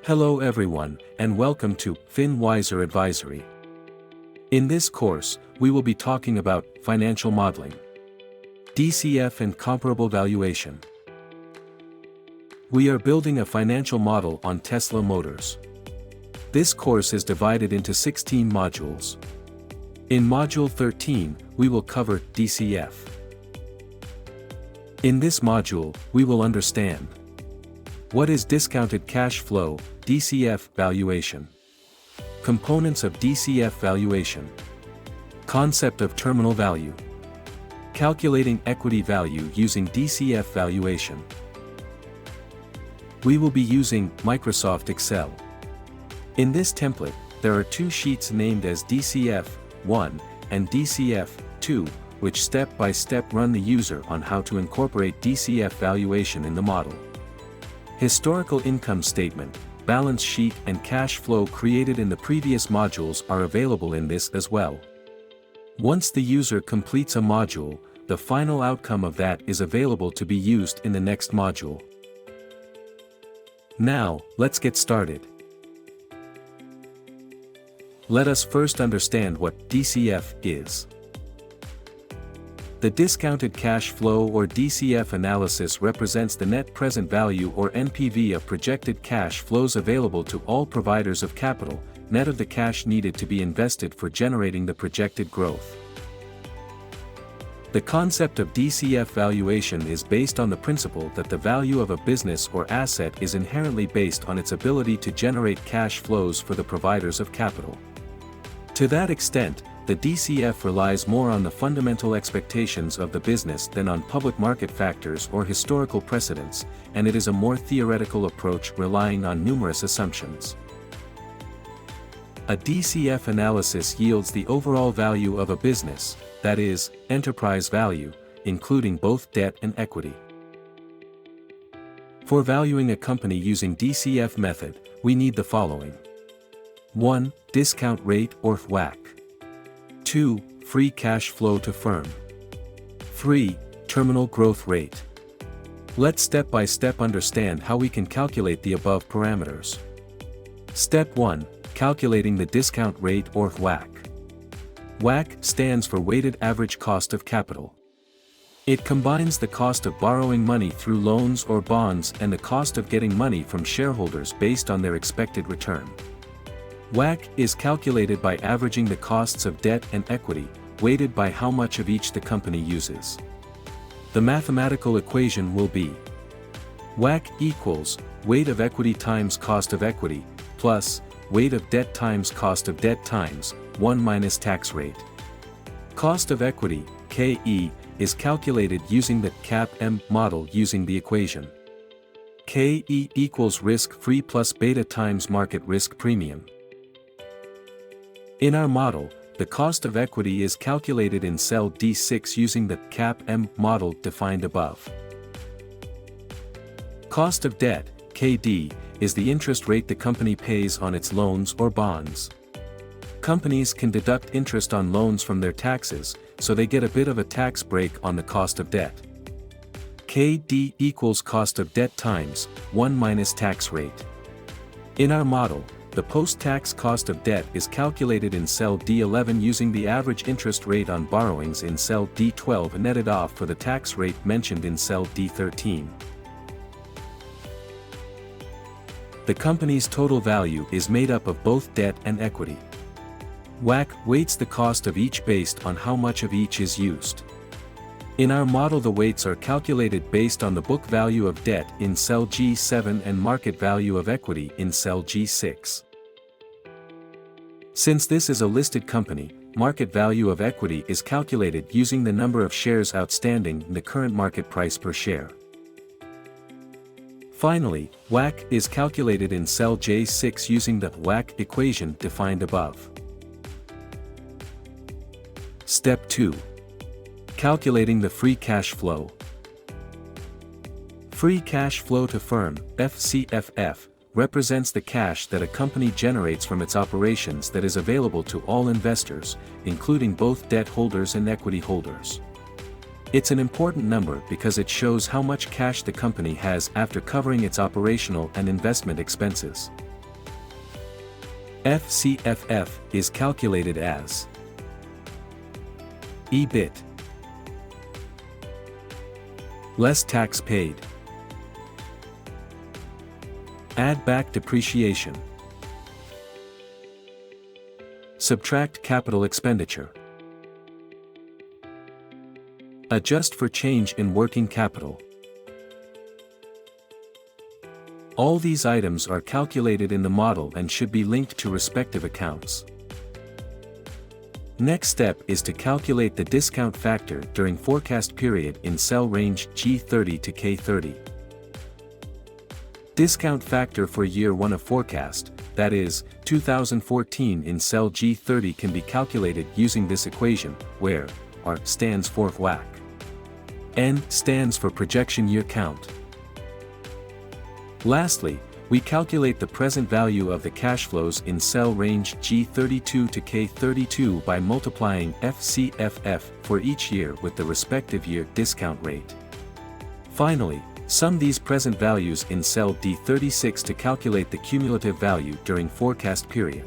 Hello everyone, and welcome to FinWiser Advisory. In this course, we will be talking about financial modeling, DCF and comparable valuation. We are building a financial model on Tesla Motors. This course is divided into 16 modules. In Module 13, we will cover DCF. In this module, we will understand what is discounted cash flow, DCF valuation, components of DCF valuation, concept of terminal value, calculating equity value using DCF valuation. We will be using Microsoft Excel. In this template, there are two sheets named as DCF 1 and DCF 2, which step by step run the user on how to incorporate DCF valuation in the model. Historical income statement, balance sheet and cash flow created in the previous modules are available in this as well. Once the user completes a module, the final outcome of that is available to be used in the next module. Now, let's get started. Let us first understand what DCF is. The discounted cash flow or DCF analysis represents the net present value or NPV of projected cash flows available to all providers of capital, net of the cash needed to be invested for generating the projected growth. The concept of DCF valuation is based on the principle that the value of a business or asset is inherently based on its ability to generate cash flows for the providers of capital. To that extent, the DCF relies more on the fundamental expectations of the business than on public market factors or historical precedents, and it is a more theoretical approach relying on numerous assumptions. A DCF analysis yields the overall value of a business, that is, enterprise value, including both debt and equity. For valuing a company using DCF method, we need the following. 1. Discount rate or WACC. 2. Free cash flow to firm. 3. Terminal growth rate. Let's step by step understand how we can calculate the above parameters. Step 1. Calculating the discount rate or WACC. WACC stands for weighted average cost of capital. It combines the cost of borrowing money through loans or bonds and the cost of getting money from shareholders based on their expected return. WACC is calculated by averaging the costs of debt and equity, weighted by how much of each the company uses. The mathematical equation will be WACC equals weight of equity times cost of equity, plus weight of debt times cost of debt times 1 minus tax rate. Cost of equity, KE, is calculated using the CAPM model using the equation KE equals risk-free plus beta times market risk premium. In our model, the cost of equity is calculated in cell D6 using the CAPM model defined above. Cost of debt, KD, is the interest rate the company pays on its loans or bonds. Companies can deduct interest on loans from their taxes, so they get a bit of a tax break on the cost of debt. KD equals cost of debt times 1 minus tax rate. In our model, the post-tax cost of debt is calculated in cell D11 using the average interest rate on borrowings in cell D12 and netted off for the tax rate mentioned in cell D13. The company's total value is made up of both debt and equity. WACC weights the cost of each based on how much of each is used. In our model, the weights are calculated based on the book value of debt in cell G7 and market value of equity in cell G6. Since this is a listed company, market value of equity is calculated using the number of shares outstanding and the current market price per share. Finally, WACC is calculated in cell J6 using the WACC equation defined above. Step 2. Calculating the free cash flow. Free cash flow to firm, FCFF, represents the cash that a company generates from its operations that is available to all investors, including both debt holders and equity holders. It's an important number because it shows how much cash the company has after covering its operational and investment expenses. FCFF is calculated as EBIT less tax paid. Add back depreciation. Subtract capital expenditure. Adjust for change in working capital. All these items are calculated in the model and should be linked to respective accounts. Next step is to calculate the discount factor during forecast period in cell range G30 to K30. Discount factor for year 1 of forecast, that is, 2014 in cell G30 can be calculated using this equation, where R stands for WACC. N stands for projection year count. Lastly, we calculate the present value of the cash flows in cell range G32 to K32 by multiplying FCFF for each year with the respective year discount rate. Finally, sum these present values in cell D36 to calculate the cumulative value during forecast period.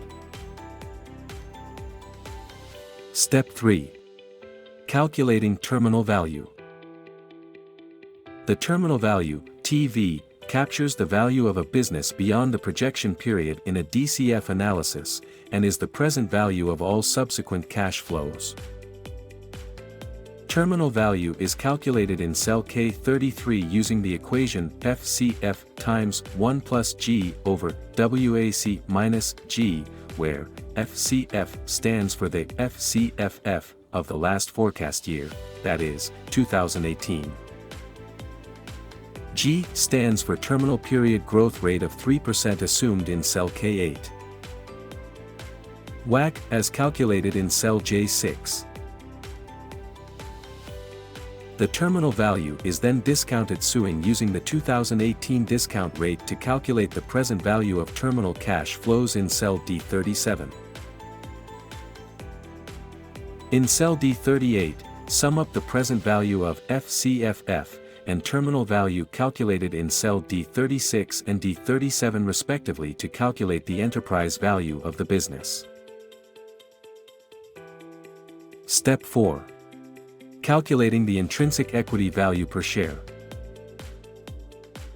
Step 3. Calculating terminal value. The terminal value, TV, captures the value of a business beyond the projection period in a DCF analysis, and is the present value of all subsequent cash flows. Terminal value is calculated in cell K33 using the equation FCF times 1 plus G over WAC minus G, where FCF stands for the FCFF of the last forecast year, that is, 2018. G stands for terminal period growth rate of 3% assumed in cell K8. WACC as calculated in cell J6. The terminal value is then discounted using the 2018 discount rate to calculate the present value of terminal cash flows in cell D37. In cell D38, sum up the present value of FCFF and terminal value calculated in cell D36 and D37 respectively to calculate the enterprise value of the business. Step 4. Calculating the intrinsic equity value per share.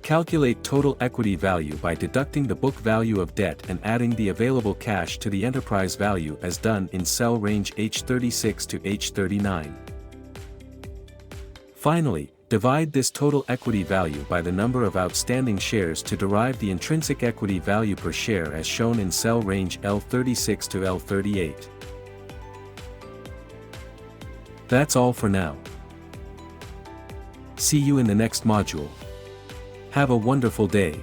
Calculate total equity value by deducting the book value of debt and adding the available cash to the enterprise value as done in cell range H36 to H39. Finally, divide this total equity value by the number of outstanding shares to derive the intrinsic equity value per share as shown in cell range L36 to L38. That's all for now. See you in the next module. Have a wonderful day.